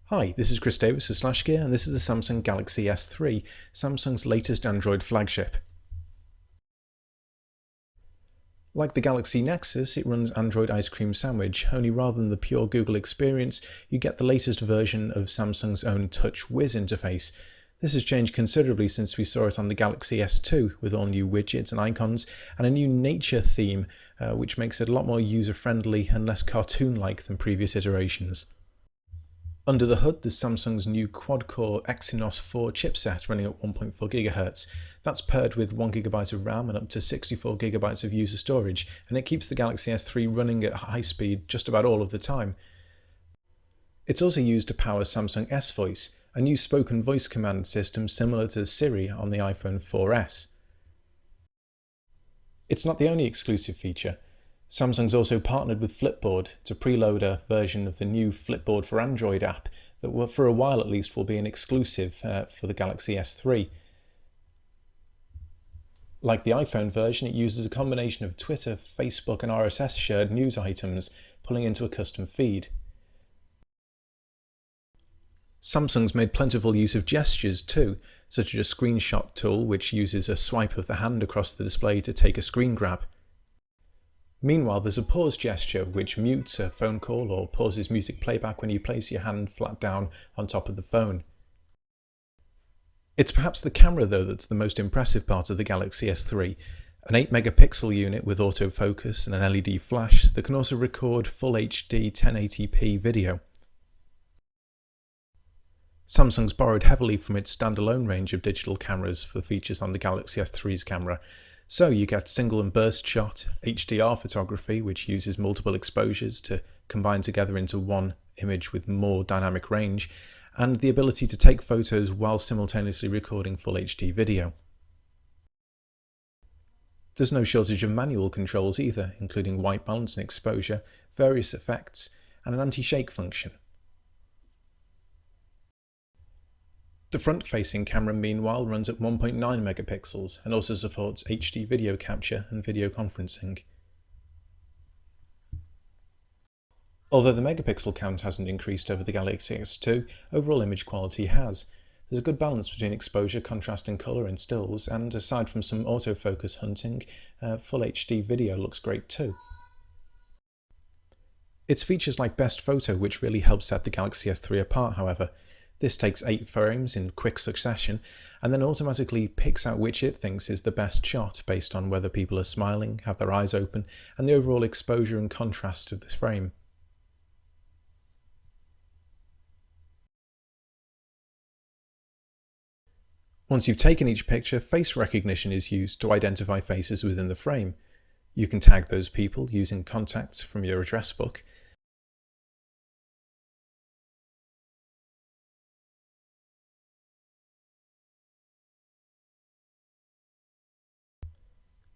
Hi, this is Chris Davis of SlashGear, and this is the Samsung Galaxy S3, Samsung's latest Android flagship. Like the Galaxy Nexus, it runs Android Ice Cream Sandwich, only rather than the pure Google experience, you get the latest version of Samsung's own TouchWiz interface. This has changed considerably since we saw it on the Galaxy S2, with all new widgets and icons, and a new nature theme, which makes it a lot more user-friendly and less cartoon-like than previous iterations. Under the hood, there's Samsung's new quad-core Exynos 4 chipset running at 1.4 GHz. That's paired with 1 GB of RAM and up to 64 GB of user storage, and it keeps the Galaxy S3 running at high speed just about all of the time. It's also used to power Samsung S Voice, a new spoken voice command system similar to Siri on the iPhone 4S. It's not the only exclusive feature. Samsung's also partnered with Flipboard to preload a version of the new Flipboard for Android app that will, for a while at least, will be an exclusive for the Galaxy S3. Like the iPhone version, it uses a combination of Twitter, Facebook and RSS shared news items, pulling into a custom feed. Samsung's made plentiful use of gestures too, such as a screenshot tool which uses a swipe of the hand across the display to take a screen grab. Meanwhile, there's a pause gesture which mutes a phone call or pauses music playback when you place your hand flat down on top of the phone. It's perhaps the camera though that's the most impressive part of the Galaxy S3, an 8-megapixel unit with autofocus and an LED flash that can also record full HD 1080p video. Samsung's borrowed heavily from its standalone range of digital cameras for the features on the Galaxy S3's camera. So you get single and burst shot, HDR photography, which uses multiple exposures to combine together into one image with more dynamic range, and the ability to take photos while simultaneously recording full HD video. There's no shortage of manual controls either, including white balance and exposure, various effects, and an anti-shake function. The front-facing camera, meanwhile, runs at 1.9 megapixels and also supports HD video capture and video conferencing. Although the megapixel count hasn't increased over the Galaxy S2, overall image quality has. There's a good balance between exposure, contrast and colour in stills, and aside from some autofocus hunting, full HD video looks great too. It's features like Best Photo which really help set the Galaxy S3 apart, however. This takes 8 frames in quick succession and then automatically picks out which it thinks is the best shot based on whether people are smiling, have their eyes open, and the overall exposure and contrast of this frame. Once you've taken each picture, face recognition is used to identify faces within the frame. You can tag those people using contacts from your address book.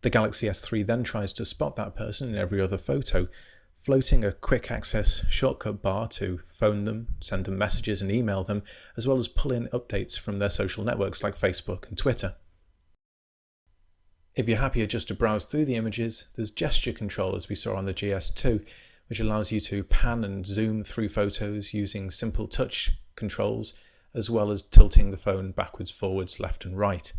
The Galaxy S3 then tries to spot that person in every other photo, floating a quick access shortcut bar to phone them, send them messages and email them, as well as pull in updates from their social networks like Facebook and Twitter. If you're happier just to browse through the images, there's gesture control as we saw on the GS2, which allows you to pan and zoom through photos using simple touch controls, as well as tilting the phone backwards, forwards, left and right.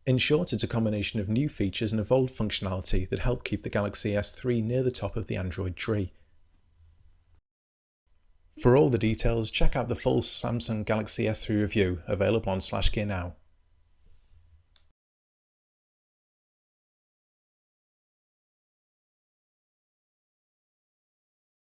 In short, it's a combination of new features and evolved functionality that help keep the Galaxy S3 near the top of the Android tree. For all the details, check out the full Samsung Galaxy S3 review available on SlashGear now.